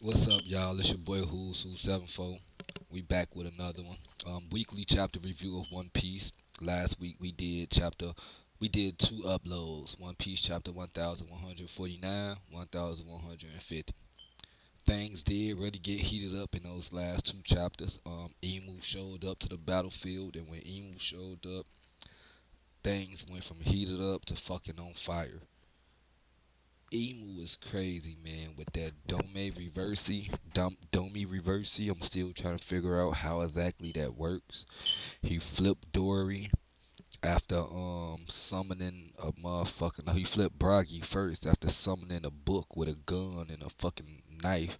What's up, y'all? It's your boy Who's 74. We back with another one. Weekly chapter review of One Piece. Last week we did two uploads. One Piece chapter 1149, 1150. Things did really get heated up in those last two chapters. Emu showed up to the battlefield, and when Emu showed up, things went from heated up to fucking on fire. Emu is crazy, man, with that Domi reversey. I'm still trying to figure out how exactly that works. He flipped Dory after summoning a motherfucker. No, he flipped Bragi first after summoning a book with a gun and a fucking knife.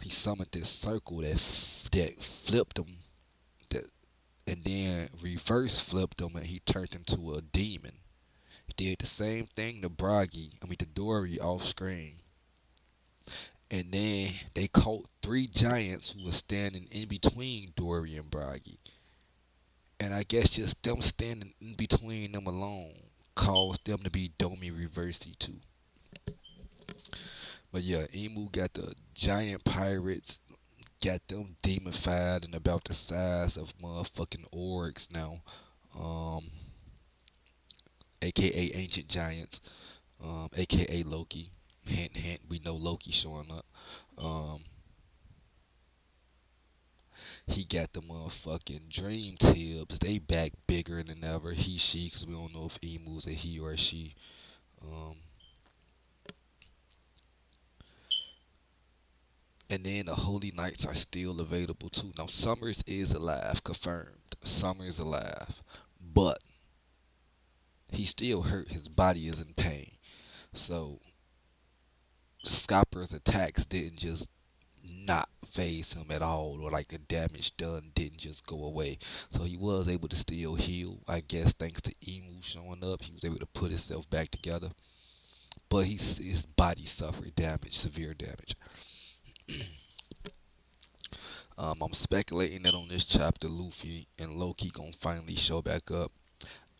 He summoned this circle that flipped him, that and then reverse flipped him, and he turned into a demon. He did the same thing to Dory off screen. And then they caught three giants who were standing in between Dory and Bragi. And I guess just them standing in between them alone caused them to be Domi Reversey too. But yeah, Emu got the giant pirates, got them demonified and about the size of motherfucking orcs now. Um, aka ancient giants, aka Loki. Hint, hint. We know Loki showing up. Um, He got the motherfucking dream tips. They back bigger than ever. He, she, because we don't know if Emu's a he or a she. Um, and then the Holy Knights are still available too. Now Summers is alive, confirmed. Summers alive, but he still hurt. His body is in pain. So Scopper's attacks didn't just not phase him at all, or like the damage done didn't just go away. So he was able to still heal, I guess, thanks to Emu showing up. He was able to put himself back together, but his body suffered damage, severe damage. I'm speculating that on this chapter, Luffy and Loki gonna finally show back up.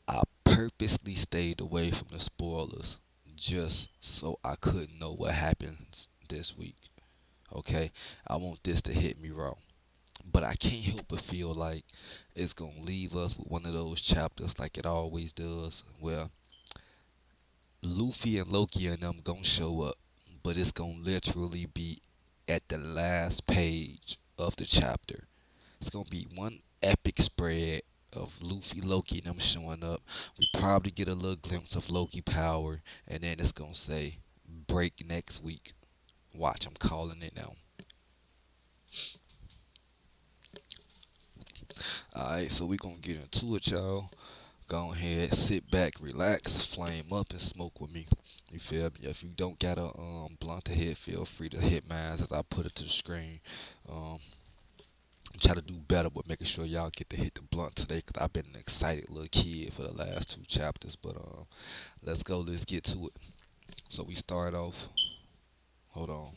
I purposely stayed away from the spoilers just so I couldn't know what happens this week. Okay, I want this to hit me raw. But I can't help but feel like it's gonna leave us with one of those chapters like it always does, where Luffy and Loki and them gonna show up, but it's gonna literally be at the last page of the chapter. It's gonna be one epic spread of Luffy, Loki, and them showing up. We probably get a little glimpse of Loki power, and then it's gonna say break next week. Watch, I'm calling it now. Alright, so we gonna get into it, y'all. Go ahead, sit back, relax, flame up, and smoke with me. You feel me? If you don't got a blunt to hit, feel free to hit mine as I put it to the screen. Um, I'm trying to do better with making sure y'all get to hit the blunt today, because I've been an excited little kid for the last two chapters. But let's go, let's get to it. So we start off. Hold on.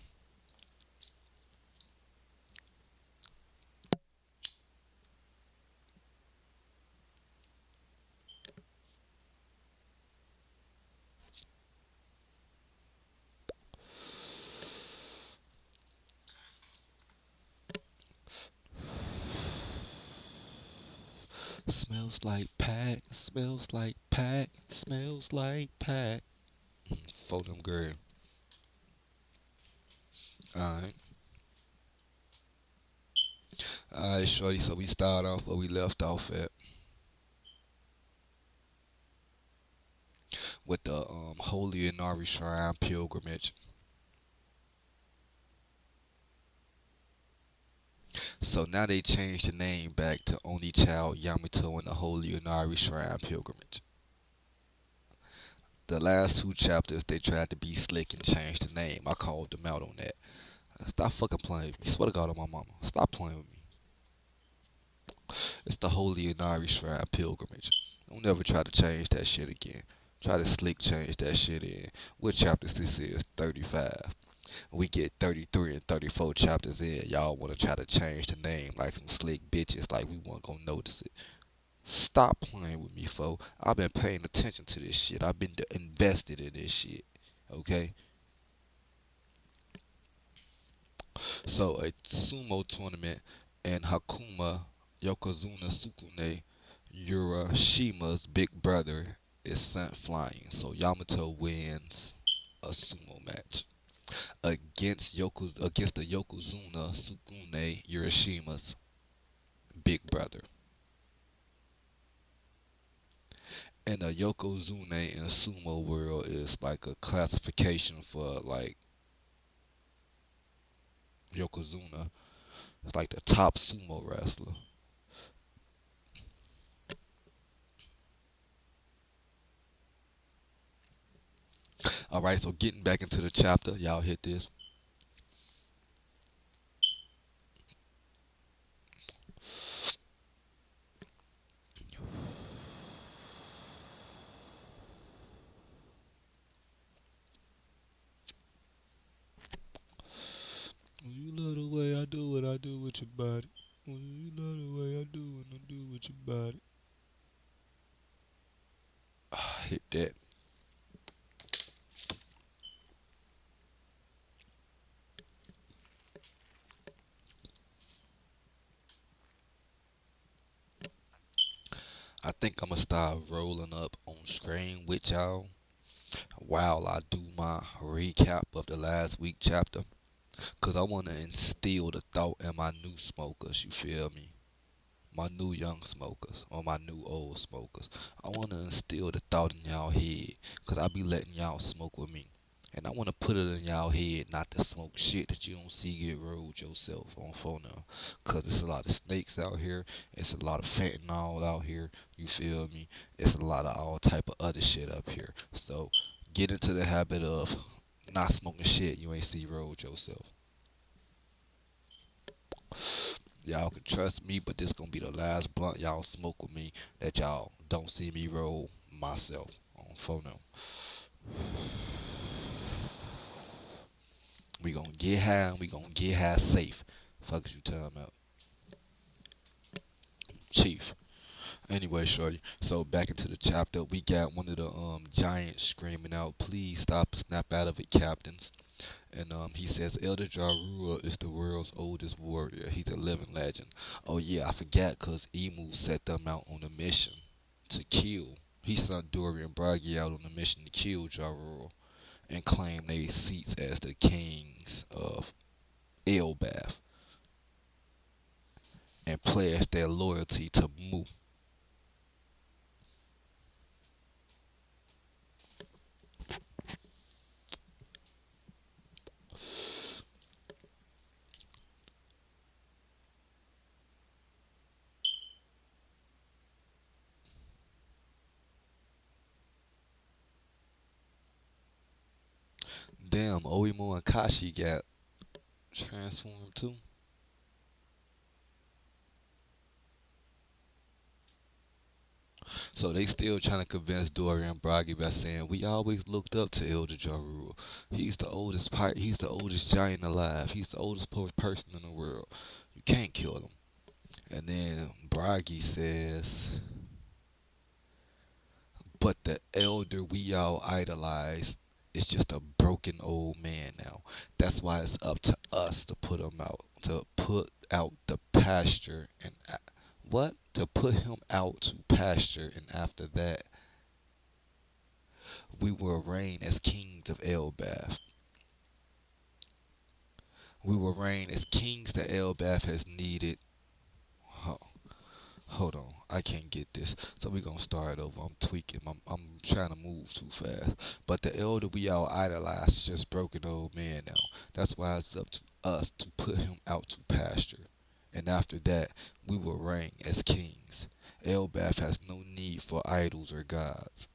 Smells like pack, smells like pack, smells like pack. For them girl. Alright. Alright, shorty. So we start off where we left off at with the Holy Inari Shrine pilgrimage. So now they changed the name back to Only Child Yamato and the Holy Inari Shrine pilgrimage. The last two chapters they tried to be slick and change the name. I called them out on that. Stop fucking playing with me. Swear to God on my mama. Stop playing with me. It's the Holy Inari Shrine pilgrimage. Don't never try to change that shit again. Try to slick change that shit in. What chapters this is? 35. We get 33 and 34 chapters in. Y'all want to try to change the name like some slick bitches, like we weren't gonna notice it. Stop playing with me, fo. I've been paying attention to this shit. I've been invested in this shit. Okay? So a sumo tournament and Hakuma Yokozuna Sukune, Urashima's big brother, is sent flying. So Yamato wins a sumo match against the Yokozuna Sukune, Urashima's big brother. And a Yokozuna in sumo world is like a classification for like Yokozuna. It's like the top sumo wrestler. All right, so getting back into the chapter, y'all hit this. You love the way I do what I do with your body. You love the way I do what I do with your body. Hit that. I think I'm gonna start rolling up on screen with y'all while I do my recap of the last week chapter. Cause I wanna instill the thought in my new smokers, you feel me? My new young smokers or my new old smokers. I want to instill the thought in y'all head because I be letting y'all smoke with me. And I want to put it in y'all head not to smoke shit that you don't see get rolled yourself on phone now. Because it's a lot of snakes out here. It's a lot of fentanyl out here. You feel me? It's a lot of all type of other shit up here. So get into the habit of not smoking shit you ain't see rolled yourself. Y'all can trust me, but this gonna be the last blunt y'all smoke with me that y'all don't see me roll myself on phone. We gonna get high and we gonna get high safe. Fuck is you talking about, Chief? Anyway, shorty. So back into the chapter, we got one of the giants screaming out, "Please stop! Snap out of it, captains!" And he says Elder Jarua is the world's oldest warrior. He's a living legend. Oh yeah, I forgot because Emu set them out on a mission to kill. He sent Dory and Bragi out on a mission to kill Jarua and claim their seats as the kings of Elbath and pledge their loyalty to Mu. Damn, Oimo and Kashi got transformed too. So they still trying to convince Dory and Bragi by saying we always looked up to Elder Jarul. He's the oldest giant alive. He's the oldest person in the world. You can't kill him. And then Bragi says, but the elder we all idolize is just a broken old man now. That's why it's up to us to put him out, to put out the pasture and what? To put him out to pasture, and after that, we will reign as kings of Elbath. We will reign as kings that Elbath has needed. Ho- Hold on, I can't get this. So we're gonna start over. I'm tweaking. I'm trying to move too fast. But the elder we all idolize is just broken old man now. That's why it's up to us to put him out to pasture. And after that, we will reign as kings. Elbath has no need for idols or gods.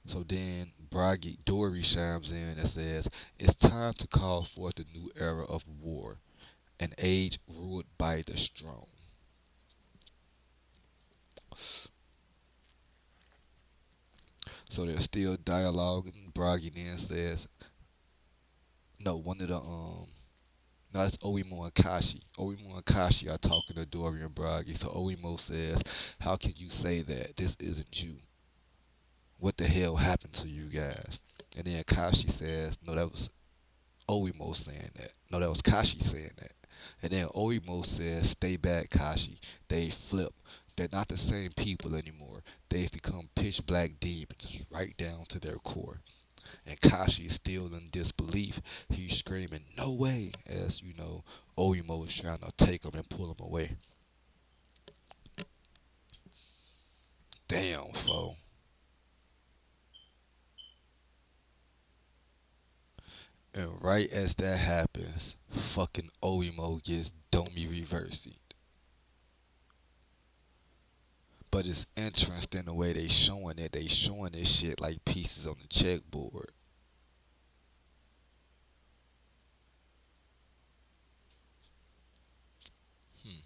So then Dory chimes in and says, it's time to call forth a new era of war, an age ruled by the strong. So there's still dialogue, and Bragi then says, no, one of the no, that's Oimo and Kashi. Oimo and Kashi are talking to Dory and Bragi. So Oimo says, how can you say that? This isn't you. What the hell happened to you guys? And then Kashi says, no, that was Oimo saying that. No, that was Kashi saying that. And then Oimo says, "Stay back, Kashi." They flip. They're not the same people anymore. They've become pitch black demons, right down to their core. And Kashi is still in disbelief. He's screaming, "No way!" As you know, Oimo is trying to take him and pull him away. Damn, fo. And right as that happens, fucking Oimo gets Domi reversing. But it's interesting the way they showing it. They showing this shit like pieces on the checkboard. Hmm.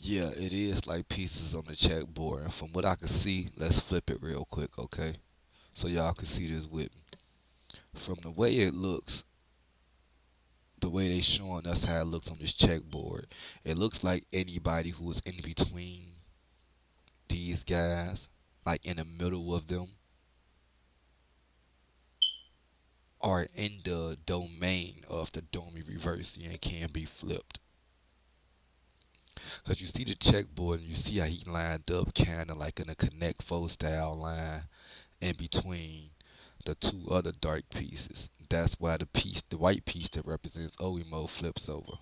Yeah, it is like pieces on the checkboard. And from what I can see, let's flip it real quick, okay? So y'all can see this with me. From the way it looks, the way they showing us how it looks on this checkboard, it looks like anybody who is in between these guys, like in the middle of them, are in the domain of the Domi Reversi and can be flipped. Because you see the checkboard and you see how he lined up kind of like in a Connect Four style line in between the two other dark pieces. That's why the white piece that represents Oimo flips over.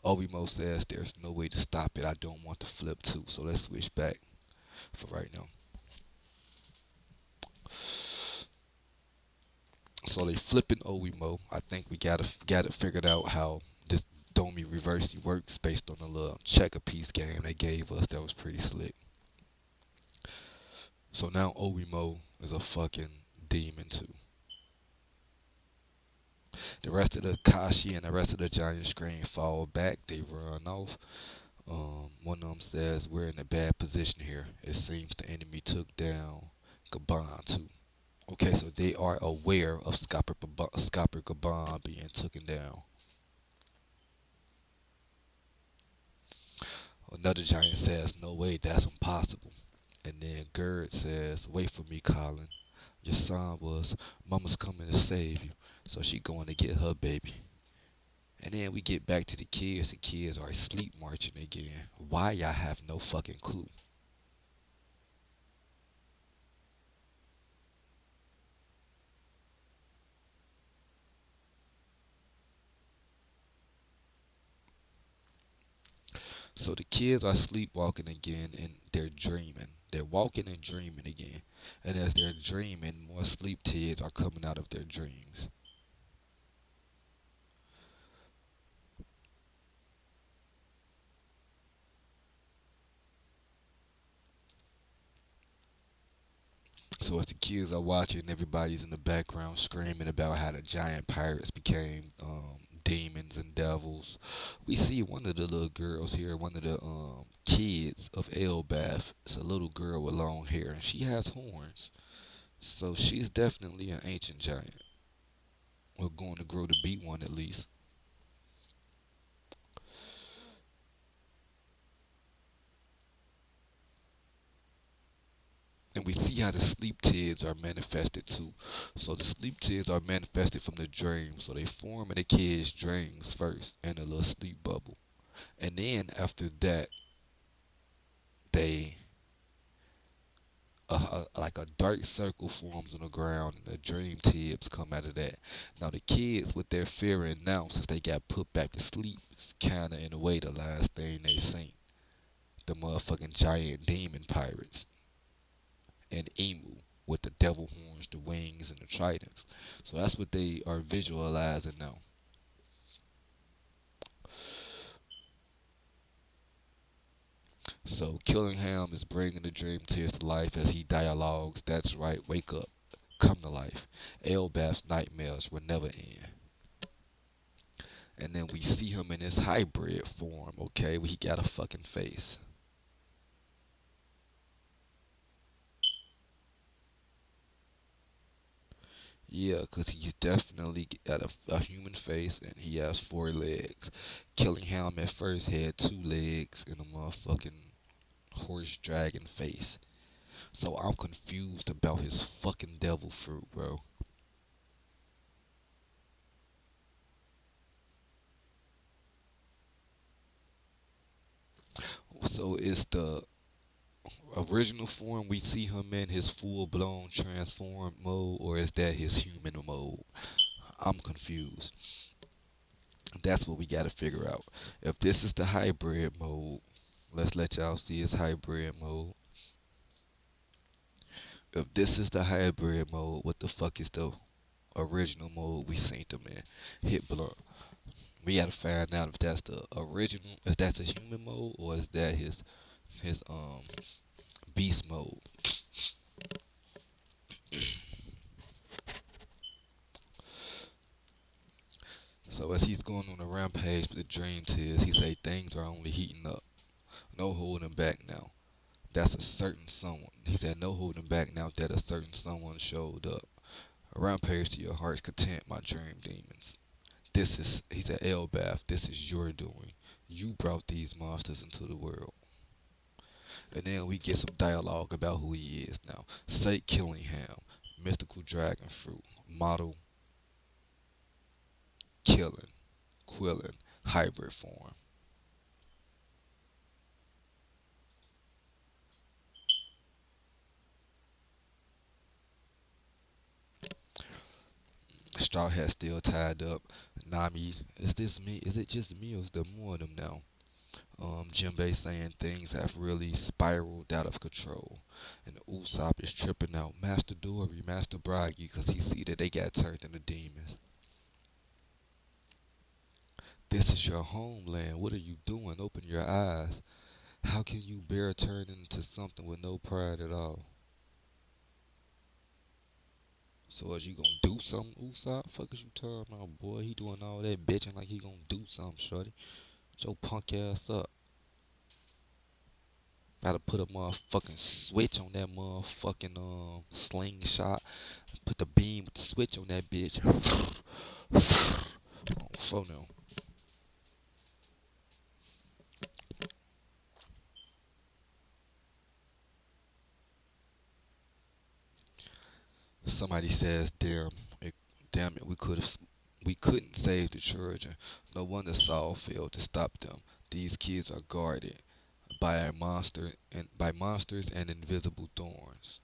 Oimo says there's no way to stop it. I don't want to flip too. So let's switch back for right now. So they flipping Oimo. I think we got it figured out how this Domi Reversi works based on the little checker piece game they gave us that was pretty slick. So now Oimo is a fucking demon too. The rest of the Kashi and the rest of the giant screen fall back. They run off. One of them says, "We're in a bad position here. It seems the enemy took down Gaban too." Okay, so they are aware of Scopper Gaban being taken down. Another giant says, "No way, that's impossible." And then Gerd says, "Wait for me, Colin. Your son was, Mama's coming to save you. So she going to get her baby." And then we get back to the kids. The kids are sleep marching again. Why, I have no fucking clue. So the kids are sleepwalking again and they're dreaming. They're walking and dreaming again. And as they're dreaming, more sleep tids are coming out of their dreams. So as the kids are watching, everybody's in the background screaming about how the giant pirates became demons and devils. We see one of the little girls here, one of the kids of Elbath. It's a little girl with long hair, and she has horns. So she's definitely an ancient giant. Or going to grow to be one at least. And we see how the sleep tids are manifested too. So the sleep tids are manifested from the dreams. So they form in the kids' dreams first in a little sleep bubble. And then after that, they like a dark circle forms on the ground, and the dream tips come out of that. Now the kids, with their fear now, since they got put back to sleep, it's kind of in a way the last thing they seen. The motherfucking giant demon pirates and Emu with the devil horns, the wings, and the tridents. So that's what they are visualizing now. So Killingham is bringing the dream tears to life as he dialogues. That's right, wake up, come to life. Elbaf's nightmares will never end. And then we see him in his hybrid form, okay, where he got a fucking face. Yeah, 'cause he's definitely got a human face and he has four legs. Killingham at first had two legs and a motherfucking horse dragon face. So I'm confused about his fucking devil fruit, bro. So it's the original form we see him in his full blown transformed mode, or is that his human mode? I'm confused. That's what we gotta figure out. If this is the hybrid mode, let's let y'all see his hybrid mode. If this is the hybrid mode, what the fuck is the original mode we seen them in? Hit blunt. We gotta find out if that's the original, if that's a human mode, or is that his beast mode. So as he's going on a rampage with the dream tears, he say things are only heating up. No holding back now. That's a certain someone. He said no holding back now that a certain someone showed up. A rampage to your heart's content, my dream demons. This is, he said, Elbath, this is your doing. You brought these monsters into the world. And then we get some dialogue about who he is now. Sake Killingham, mystical dragon fruit, model killing, quilling, hybrid form. Straw Hat still tied up. Nami, is this me? Is it just me or is there more of them now? Jinbei saying things have really spiraled out of control. And Usopp is tripping out. Master Dory, Master Bragi, because he see that they got turned into demons. This is your homeland. What are you doing? Open your eyes. How can you bear turning into something with no pride at all? So is you gonna do something, Usopp? Fuck is you talking about, boy? He doing all that bitching like he gonna do something, shorty. Get your punk ass up. Gotta put a motherfucking switch on that motherfucking slingshot. Put the beam with the switch on that bitch. So now, somebody says, damn it, we couldn't save the children. No wonder Saul failed to stop them. These kids are guarded by a monster and by monsters and invisible thorns.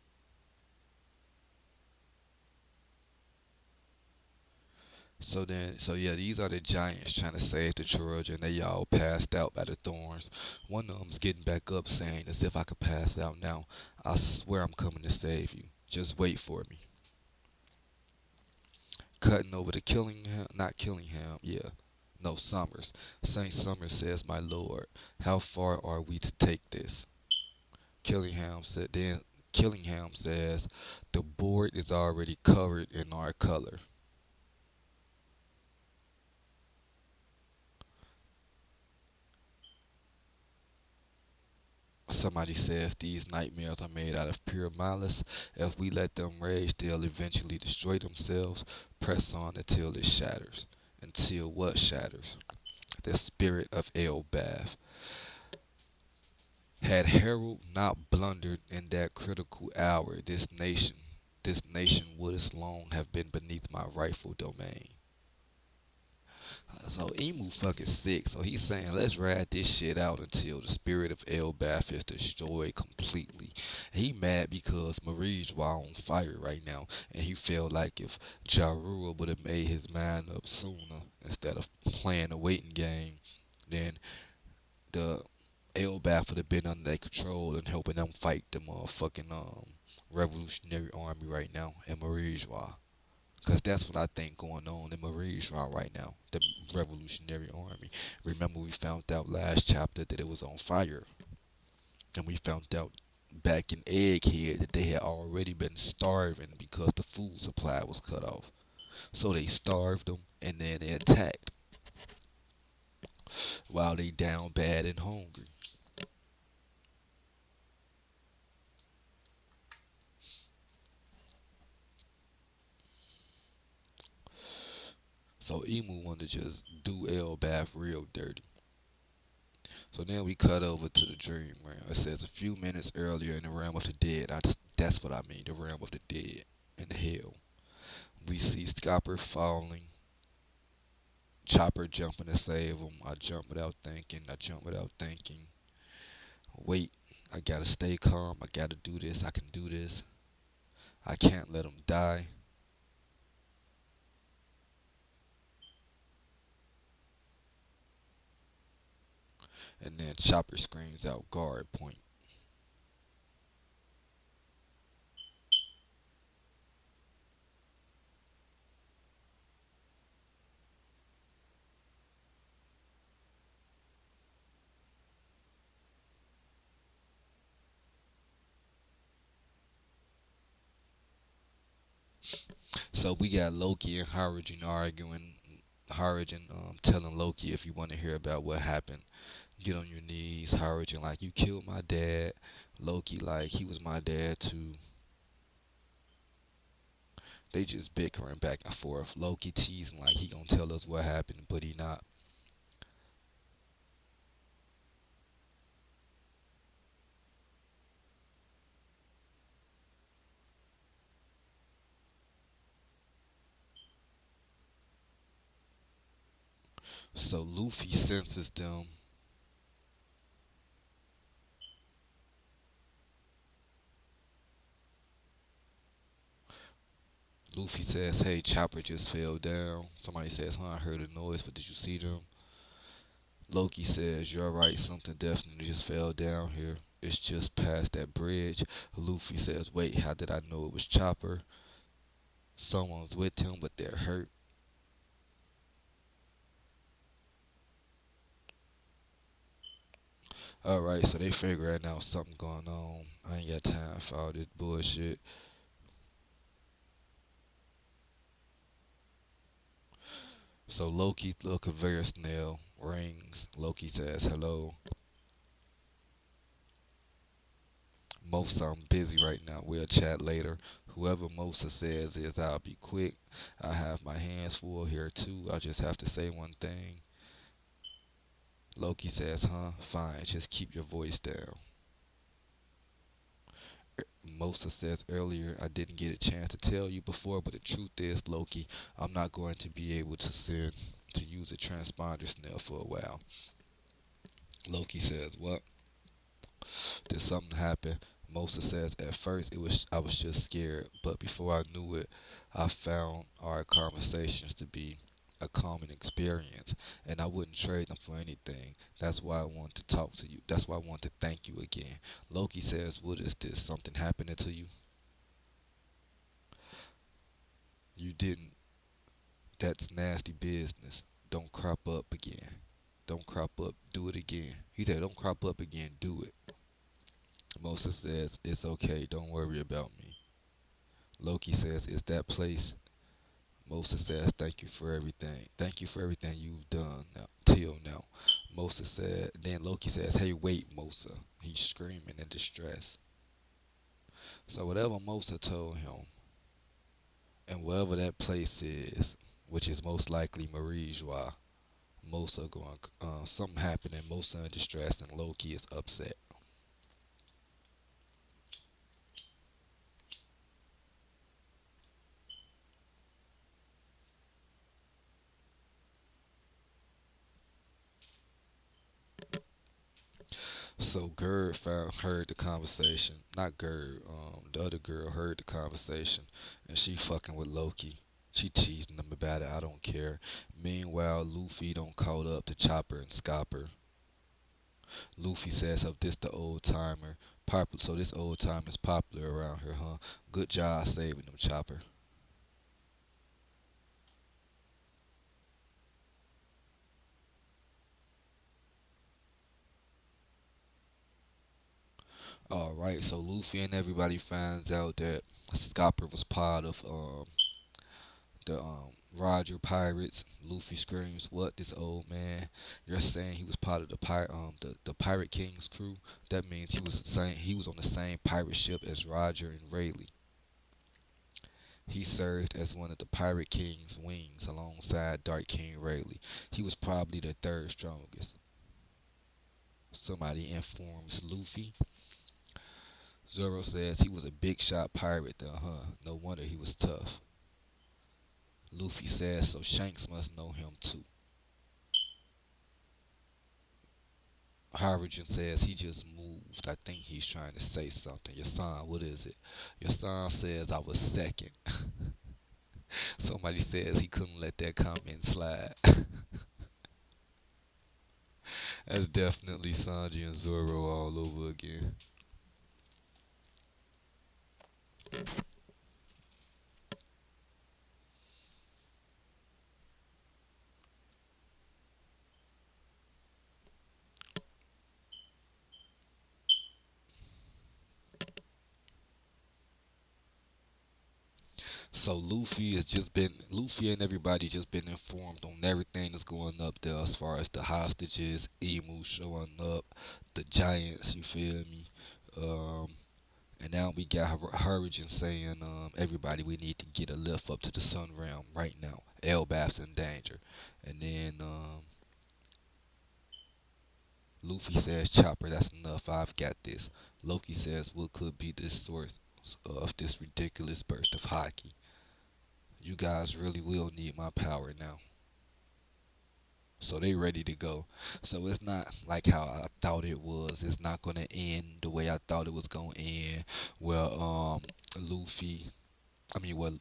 So yeah, these are the giants trying to save the children. They all passed out by the thorns. One of them's getting back up, saying, "As if I could pass out now. I swear I'm coming to save you. Just wait for me." Cutting over to Killingham, not Killingham, yeah, no Summers. Saint Summers says, "My lord, how far are we to take this?" Killingham said. Then Killingham says, "The board is already covered in our color." Somebody says these nightmares are made out of pure malice. If we let them rage, they'll eventually destroy themselves. Press on until it shatters. Until what shatters? The spirit of Elbath. Had Harold not blundered in that critical hour, this nation would as long have been beneath my rightful domain. So Emu fucking sick. So he's saying, let's ride this shit out until the spirit of Elbath is destroyed completely. He mad because Marie's on fire right now, and he felt like if Ja Rule would have made his mind up sooner instead of playing a waiting game, then the Elbath would have been under their control and helping them fight the motherfucking Revolutionary Army right now in Marie's. Because that's what I think going on in Marie's right now, the Revolutionary Army. Remember, we found out last chapter that it was on fire, and we found out back in Egghead that they had already been starving because the food supply was cut off. So they starved them, and then they attacked while they down bad and hungry. So Emu wanted to just do L bath real dirty. So then we cut over to the dream realm. It says a few minutes earlier in the realm of the dead. That's what I mean, the realm of the dead in hell. We see Scopper falling, Chopper jumping to save him. I jump without thinking. I jump without thinking. Wait, I gotta stay calm. I gotta do this. I can do this. I can't let him die. And then Chopper screams out, guard point. So we got Loki and Harajin arguing. Harajin telling Loki, if you want to hear about what happened, get on your knees. Harajin like, you killed my dad. Loki like, he was my dad too. They just bickering back and forth. Loki teasing like he gonna tell us what happened, but he not. So Luffy senses them. Luffy says, hey, Chopper just fell down. Somebody says, huh, I heard a noise, but did you see them? Loki says, you're right, something definitely just fell down here. It's just past that bridge. Luffy says, wait, how did I know it was Chopper? Someone's with him, but they're hurt. Alright, so they figuring out something going on. I ain't got time for all this bullshit. So Loki's little conveyor snail rings. Loki says, hello. Mosa, I'm busy right now. We'll chat later. Whoever Mosa says is, I'll be quick. I have my hands full here too. I just have to say one thing. Loki says, huh? Fine, just keep your voice down. Mosa says earlier, I didn't get a chance to tell you before, but the truth is, Loki, I'm not going to be able to send to use a transponder snail for a while. Loki says, what? Did something happen? Mosa says, at first I was just scared, but before I knew it, I found our conversations to be a common experience, and I wouldn't trade them for anything. That's why I want to talk to you. That's why I want to thank you again. Loki says, what is this? Something happening to you? You didn't. That's nasty business. Don't crop up again. Don't crop up. Do it again. He said, don't crop up again. Do it. Mosa says, it's okay. Don't worry about me. Loki says, it's that place. Moses says, thank you for everything. Thank you for everything you've done now, till now. Moses said, then Loki says, hey, wait, Mosa. He's screaming in distress. So whatever Mosa told him, and wherever that place is, which is most likely Marie Joie, Mosa going, something happening, Mosa in distress, and Loki is upset. So Gerd heard the conversation. Not Gerd, the other girl heard the conversation, and she fucking with Loki. She teasing him about it. I don't care. Meanwhile, Luffy don't caught up to Chopper and Scopper. Luffy says, "Of this the old timer, popular. So this old timer is popular around here, huh? Good job saving them, Chopper." All right. So Luffy and everybody finds out that Scopper was part of the Roger Pirates. Luffy screams, "What? This old man? You're saying he was part of the Pirate King's crew? That means he was on the same pirate ship as Roger and Rayleigh." He served as one of the Pirate King's wings alongside Dark King Rayleigh. He was probably the third strongest. Somebody informs Luffy. Zoro says he was a big shot pirate though, huh? No wonder he was tough. Luffy says so Shanks must know him too. Harrigan says he just moved. I think he's trying to say something. Your son, what is it? Your son says I was second. Somebody says he couldn't let that comment slide. That's definitely Sanji and Zoro all over again. So Luffy and everybody just been informed on everything that's going up there as far as the hostages, Emu showing up, the giants. You feel me? Um, and now we got Hurricane saying, everybody, we need to get a lift up to the Sun Realm right now. Elbaf's in danger. And then Luffy says, Chopper, that's enough. I've got this. Loki says, what could be the source of this ridiculous burst of hockey? You guys really will need my power now. So they ready to go. So it's not like how I thought it was. It's not gonna end the way I thought it was gonna end. Well, Luffy. I mean, well,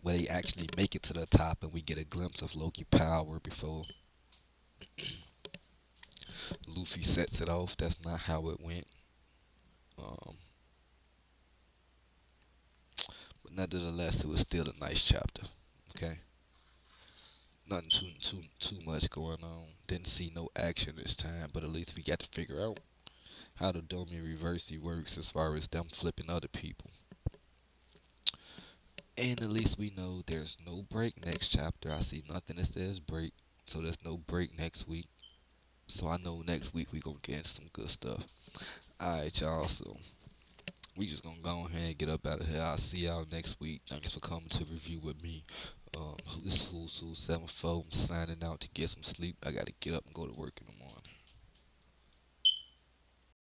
where they actually make it to the top, and we get a glimpse of Loki power before Luffy sets it off. That's not how it went. Um, but nevertheless, it was still a nice chapter. Okay, nothing too much going on. Didn't see no action this time, but at least we got to figure out how the Domi Reversi works as far as them flipping other people. And at least we know there's no break next chapter. I see nothing that says break, so there's no break next week. So I know next week we gonna get some good stuff. Alright, y'all. So we just gonna go ahead and get up out of here. I'll see y'all next week. Thanks for coming to review with me. This is Who's Who 74. I'm signing out to get some sleep. I gotta get up and go to work in the morning.